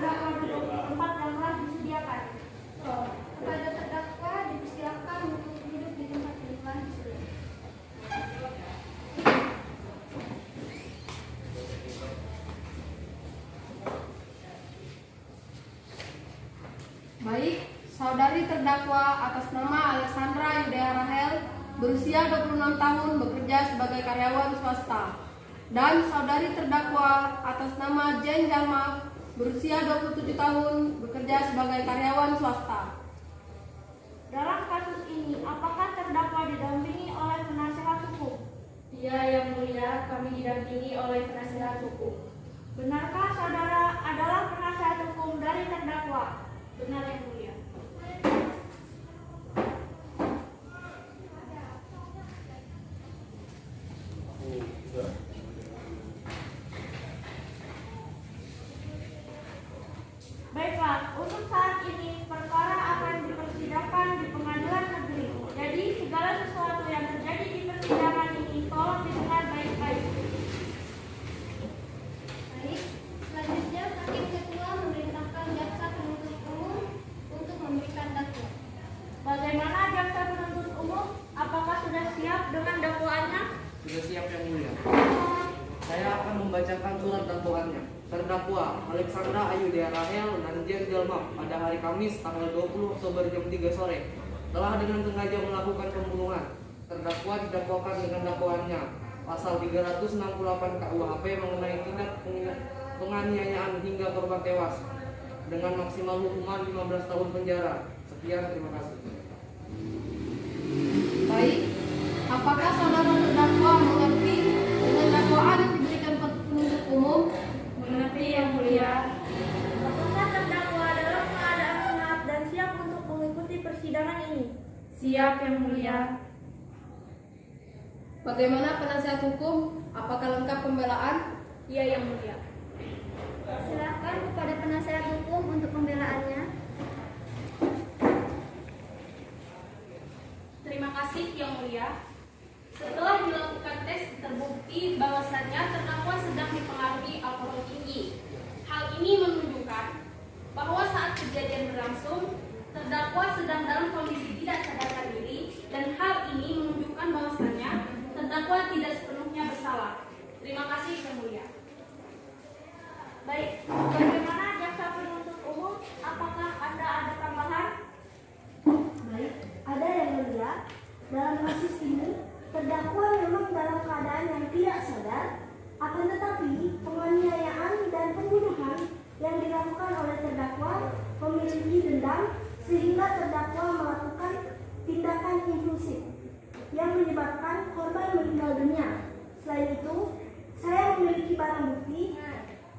terdakwa duduk di tempat yang telah disediakan. Kepada terdakwa dipersilakan untuk duduk di tempat yang telah disediakan. Baik, saudari terdakwa atas nama Alexandra Yudea Rahel berusia 26 tahun bekerja sebagai karyawan swasta. Dan saudari terdakwa atas nama Jane Jalma berusia 27 tahun bekerja sebagai karyawan swasta. Dalam kasus ini, apakah terdakwa didampingi oleh penasihat hukum? Iya, Yang Mulia, kami didampingi oleh penasihat hukum. Benarkah saudara adalah penasihat hukum dari terdakwa? Benar, Yang Mulia. Baiklah, untuk saat ini perkara akan dipersidangkan di pengadilan negeri. Jadi segala sesuatu yang terjadi di persidangan ini tolong didengar baik-baik. Baik, selanjutnya Hakim Ketua memerintahkan jaksa penuntut umum untuk memberikan dakwaan. Bagaimana jaksa penuntut umum? Apakah sudah siap dengan dakwaannya? Sudah siap, Yang Mulia. Saya akan membacakan surat dakwaannya. Terdakwa Alexandra Ayudea Rahel dan Jane Jalma pada hari Kamis tanggal 20 Oktober jam 3 sore telah dengan sengaja melakukan pembunuhan. Terdakwa didakwakan dengan dakwaannya pasal 368 KUHP mengenai tindak penganiayaan hingga korban tewas dengan maksimal hukuman 15 tahun penjara. Sekian, terima kasih. Baik, apakah saudara terdakwa mengerti dengan dakwaan yang diberikan penuntut umum? Mengerti, Yang Mulia. Apakah terdakwa dalam keadaan sehat dan siap untuk mengikuti persidangan ini? Siap, Yang Mulia. Bagaimana penasihat hukum? Apakah lengkap pembelaan? Iya, Yang Mulia. Silakan kepada penasihat hukum untuk pembelaannya. Terima kasih, Yang Mulia. Setelah dilakukan tes, terbukti bahwasannya terdakwa sedang dipengaruhi alkohol tinggi. Hal ini menunjukkan bahwa saat kejadian berlangsung, terdakwa sedang dalam kondisi tidak sadarkan diri, dan hal ini menunjukkan bahwasannya terdakwa tidak sepenuhnya bersalah. Terima kasih, Yang Mulia. Baik, bagaimana jaksa penuntut umum? Apakah Anda ada tambahan? Baik, ada yang mulia. Dalam kasus ini, terdakwa memang dalam keadaan yang tidak sadar, akan tetapi penganiayaan dan pembunuhan yang dilakukan oleh terdakwa memiliki dendam sehingga terdakwa melakukan tindakan impulsif yang menyebabkan korban meninggal dunia. Selain itu, saya memiliki barang bukti.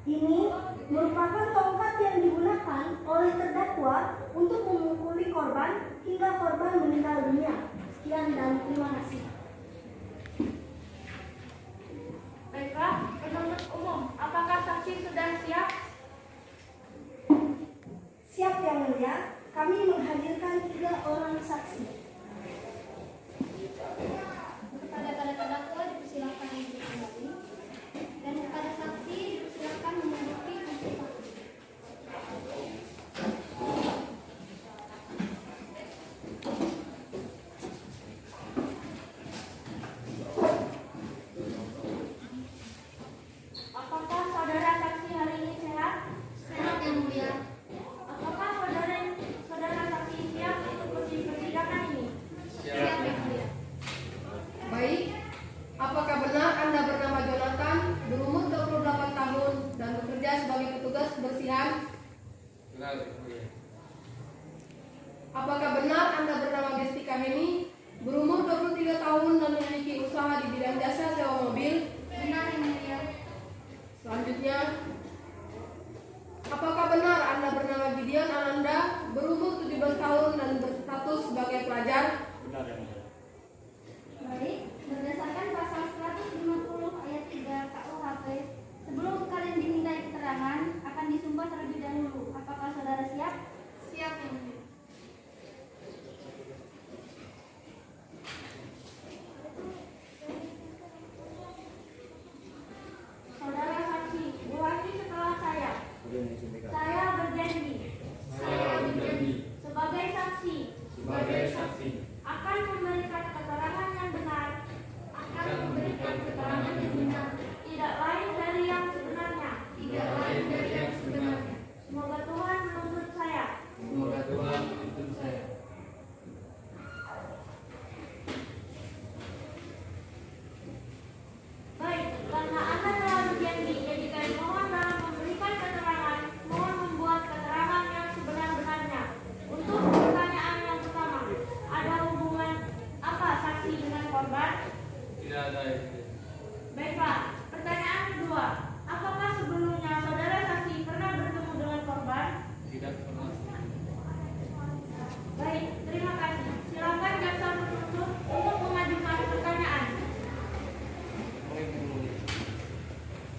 Ini merupakan tongkat yang digunakan oleh terdakwa untuk memukuli korban hingga korban meninggal dunia. Sekian dan terima kasih. Baiklah, penuntut umum, apakah saksi sudah siap? Siap, Yang Mulia. Kami menghadirkan 3 orang saksi. Kepada terdakwa dipersilakan duduk kembali, dan kepada saksi dipersilakan menduduki kursi saksi. Apakah saudara saksi hari ini sehat? Sehat, Yang Mulia. Apakah saudara saksi siap mengikuti persidangan ini? Siap, Yang Mulia. Baik, apakah benar Anda bernama Jonathan, berumur 28 tahun dan bekerja sebagai petugas kebersihan? Benar, Yang Mulia. Apakah benar Anda bernama Gestika Heni, berumur 23 tahun dan memiliki usaha di bidang jasa sewa mobil? Benar, Yang Mulia. Selanjutnya, apakah benar Anda bernama Gideon Ananda, berumur 17 tahun dan berstatus sebagai pelajar? Benar, Yang Mulia. Baik, berdasarkan pasal 150 ayat 3 KUHP, sebelum kalian dimintai keterangan, akan disumpah terlebih dahulu. Apakah saudara siap? Siap, Yang Mulia. Saudara saksi, ulangi setelah saya. Sudah disuntikan. Saya sebagai saksi. Akan memberikan keterangan yang benar. Tidak lain dari yang sebenarnya. Semoga Tuhan menuntut saya. Baik, karena Anda telah berjanji, jadi kami mohon dalam memberikan keterangan, mohon membuat keterangan yang sebenar-benarnya. Untuk pertanyaan yang pertama, ada hubungan apa saksi dengan korban? Tidak ada. Baiklah, pertanyaan kedua, apakah sebelumnya saudara saksi pernah bertemu dengan korban? Tidak pernah. Baik, terima kasih. Silakan jaksa penuntut untuk mengajukan pertanyaan. Baik, Yang Mulia.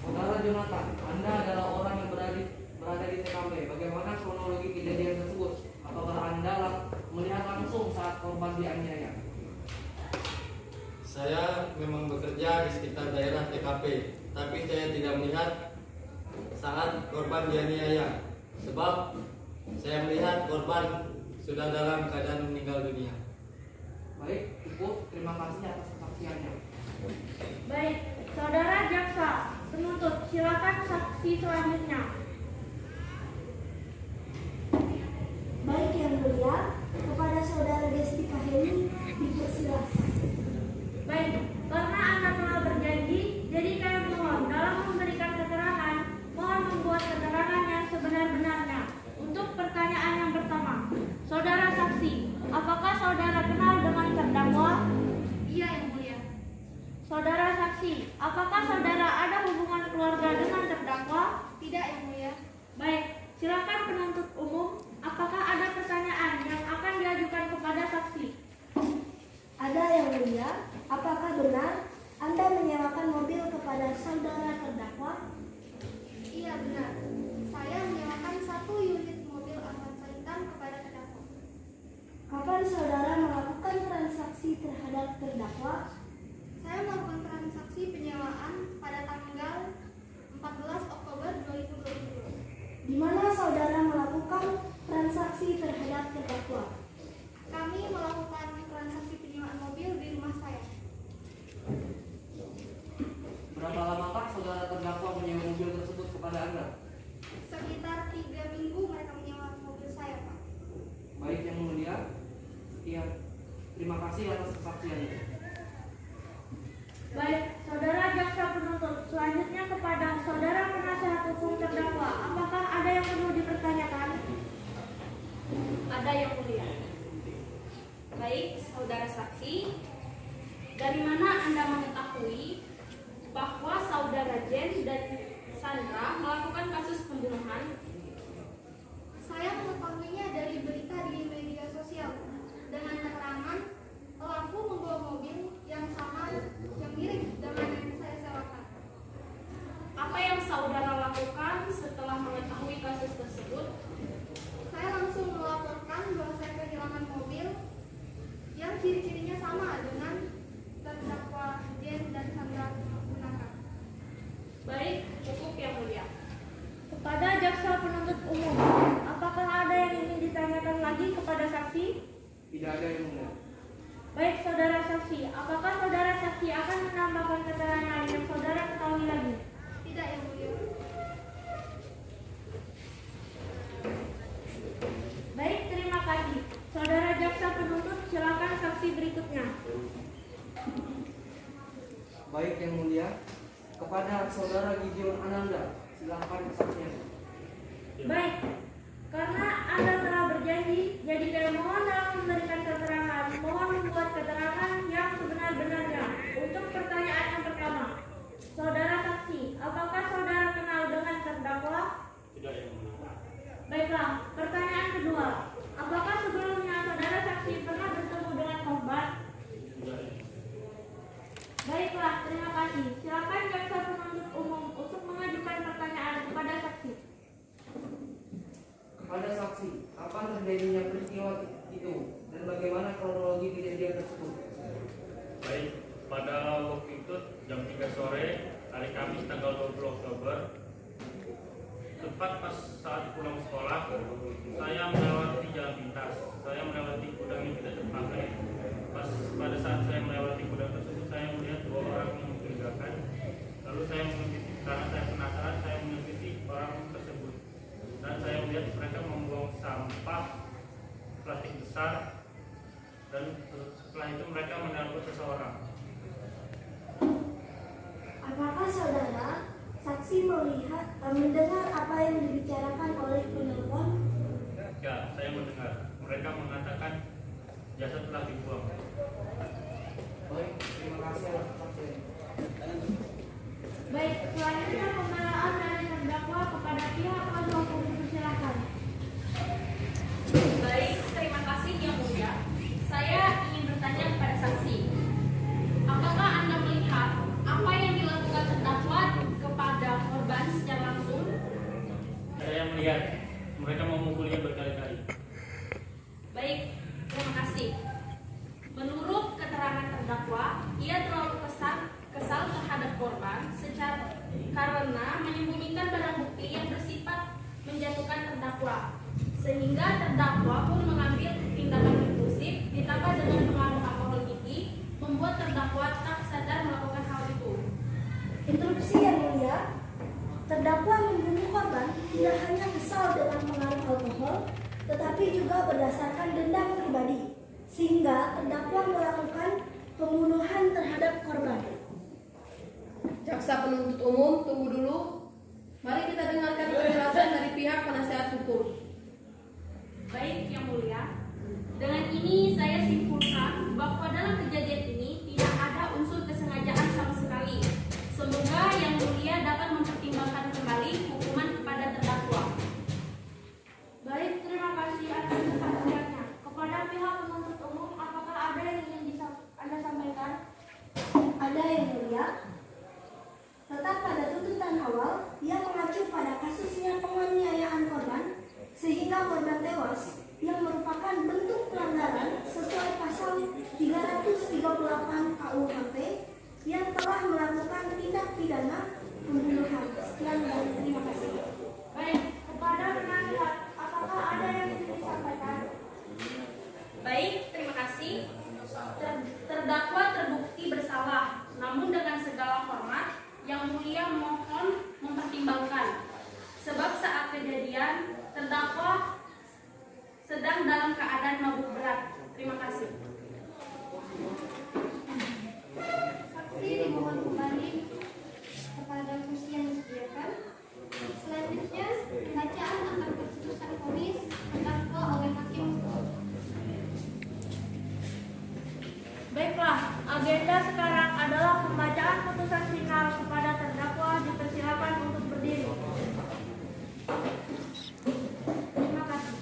Saudara Jonathan, Anda adalah orang yang berada di TKP. Bagaimana kronologi kejadian tersebut? Apakah Anda melihat langsung saat korban dianiaya? Saya memang bekerja di sekitar daerah TKP, tapi saya tidak melihat saat korban dianiaya. Sebab saya melihat korban sudah dalam keadaan meninggal dunia. Baik, cukup. Terima kasih atas kesaksiannya. Baik, saudara jaksa penuntut, silakan saksi selanjutnya. Baik Yang Mulia, kepada Saudara Destika Heli dipersilahkan. Baik, karena Anda telah berjanji, jadi kami mohon dalam memberikan keterangan, mohon membuat keterangan yang sebenar-benarnya. Untuk pertanyaan yang pertama, saudara saksi, apakah saudara kenal dengan terdakwa? Iya, Yang Mulia. Saudara saksi, apakah saudara ada hubungan keluarga dengan terdakwa? Tidak, Yang Mulia. Baik, silakan penuntut umum, apakah ada pertanyaan yang akan diajukan kepada saksi? Ada Yang Mulia, apakah benar Anda menyewakan mobil kepada saudara terdakwa? Iya, benar. Saya menyewakan 1 unit mobil Avanza hitam kepada terdakwa. Kapan saudara melakukan transaksi terhadap terdakwa? Saya melakukan transaksi penyewaan pada tanggal 14 Oktober 2020. Di mana saudara melakukan transaksi terhadap terdakwa? Kami melakukan transaksi penyewaan mobil di rumah saya. Berapa lamakah saudara terdakwa menyewa mobil tersebut kepada Anda? Sekitar 3 minggu mereka menyewa mobil saya, Pak. Baik, Yang Mulia. Sekian. Terima kasih atas kesaksiannya. Baik, saudara jaksa penuntut, selanjutnya kepada saudara penasihat hukum terdakwa, apakah ada yang perlu dipertanyakan? Ada, Yang Mulia. Baik, saudara saksi, dari mana Anda mengetahui bahwa saudara Jen dan Sandra melakukan kasus pembunuhan? Saya mengetahuinya dari berita di media sosial dengan keterangan pelaku membawa mobil yang sama yang mirip dengan yang saya sewakan. Apa yang saudara lakukan setelah mengetahui kasus tersebut? Saya langsung melaporkan bahwa saya kehilangan mobil yang ciri-cirinya sama dengan terdakwa Jen dan Sandra gunakan. Baik, cukup Yang Mulia. Kepada jaksa penuntut umum, apakah ada yang ingin ditanyakan lagi kepada saksi? Tidak ada, Yang Mulia. Baik, saudara saksi, apakah saudara saksi akan menambahkan keterangan yang saudara ketahui lagi? Tidak, Yang Mulia. Baik, terima kasih. Saudara jaksa penuntut, silakan saksi berikutnya. Baik, Yang Mulia. Kepada saudara Gideon Ananda, silakan kesaksiannya. Baik, karena Anda telah berjanji, jadi kami mohon dalam memberikan keterangan, mohon membuat keterangan yang sebenar-benarnya. Untuk pertanyaan yang pertama, saudara saksi, apakah saudara kenal dengan terdakwa? Tidak, Yang Mulia. Baiklah, pertanyaan kedua, apakah sebelumnya saudara saksi pernah bertemu dengan korban? Tidak, Yang Mulia. Baiklah, terima kasih. Silakan jaksa penuntut umum untuk mengajukan pertanyaan kepada saksi. Kepada saksi, kapan terjadinya peristiwa itu dan bagaimana kronologi kejadian tersebut? Baik, pada waktu itu jam 3 sore hari Kamis tanggal 20 Oktober tepat pas saat pulang sekolah, saya melewati jalan pintas. Saya melewati gudang yang tidak terpakai. Pada saat saya melewati gudang tersebut, saya melihat dua orang yang mencurigakan. Lalu saya mengikuti, karena saya penasaran, saya mengikuti orang tersebut. Dan saya melihat mereka membuang sampah plastik besar. Dan setelah itu mereka meneror seseorang. Apakah saudara saksi melihat mendengar apa yang dibicarakan oleh penelpon? Ya, saya mendengar. Mereka mengatakan jasad telah dibuang. Baik, terima kasih atas kesaksian. Baik, selanjutnya pembelaan dari terdakwa kepada pihak kuasa hukum, silakan. Baik, terima kasih Yang Mulia. Saya ingin bertanya kepada saksi. Apakah Anda melihat apa yang dilakukan terdakwa kepada korban secara langsung? Saya melihat mereka memukulnya berkali-kali. Baik, terima kasih. Menurut keterangan terdakwa, ia terlalu kesal terhadap korban karena menyembunyikan barang bukti yang bersifat menjatuhkan terdakwa, sehingga terdakwa pun mengambil tindakan impulsif ditambah dengan pengaruh alkohol tinggi, membuat terdakwa tak sadar melakukan hal itu. Interupsi yang mulia, terdakwa membunuh korban tidak hanya kesal dengan pengaruh alkohol, tetapi juga berdasarkan dendam pribadi, sehingga terdakwa melakukan pembunuhan terhadap korban. Jaksa penuntut umum, tunggu dulu. Mari kita dengarkan penjelasan dari pihak penasihat hukum. Baik, Yang Mulia. Dengan ini saya simpulkan bahwa dalam kejadian ini tidak ada unsur kesengajaan sama sekali. Semoga Yang Mulia dapat mempertimbangkan kembali hukuman kepada terdakwa. Baik, terima kasih atas kesaksiannya. Kepada pihak penuntut umum, apakah ada yang ingin Anda sampaikan? Ada yang mulia. Tetap pada tuntutan awal, ia mengacu pada kasusnya penganiayaan korban sehingga korban tewas yang merupakan bentuk pelanggaran sesuai pasal 338 KUHP yang telah melakukan tindak pidana pembunuhan. Sekian dan terima kasih. Baik, kepada penasihat, apakah ada yang ingin disampaikan? Baik, terima kasih. Terdakwa terbukti bersalah, namun dengan segala hormat, Yang Mulia mohon mempertimbangkan. Sebab saat kejadian, terdakwa sedang dalam keadaan mabuk berat. Terima kasih. Saksi dimohon kembali kepada kursi yang disediakan. Selanjutnya, pembacaan akan keputusan vonis terdakwa oleh hakim. Baiklah, agenda sekarang adalah pembacaan putusan final kepada terdakwa. Dipersilakan untuk berdiri. Terima kasih.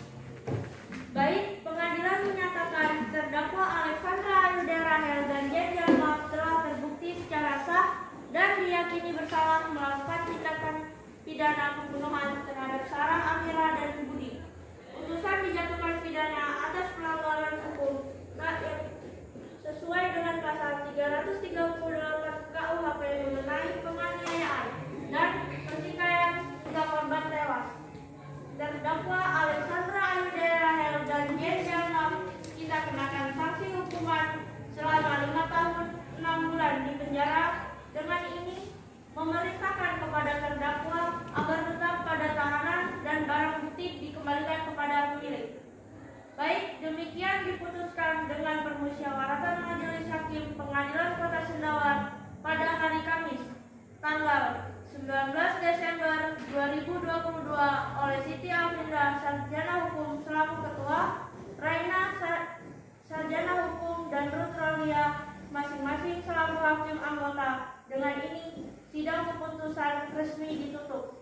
Baik, pengadilan menyatakan terdakwa Alexandra Ayuda Rahel dan Jen Jalmap telah terbukti secara sah dan diyakini bersalah melakukan tindakan pidana pembunuhan terhadap Sarah Amira dan Budi. Putusan dijatuhkan pidana atas pelanggaran hukum sesuai dengan pasal 338 KUHP mengenai penganiayaan dan pertikaian hingga korban tewas. Terdakwa Alexandra Ayuda Rahel dan Jen Jalmap kita kenakan sanksi hukuman selama 5 tahun 6 bulan di penjara. Dengan ini memerintahkan kepada terdakwa agar tetap pada tahanan dan barang bukti dikembalikan kepada pemilik. Baik, demikian diputuskan dengan permusyawaratan Majelis Hakim Pengadilan Kota Sendawar pada hari Kamis, tanggal 19 Desember 2022 oleh Siti Alfindra, Sarjana Hukum selaku Ketua, Raina Sarjana Hukum, dan Ruth Rolia masing-masing selaku Hakim Anggota. Dengan ini, sidang keputusan resmi ditutup.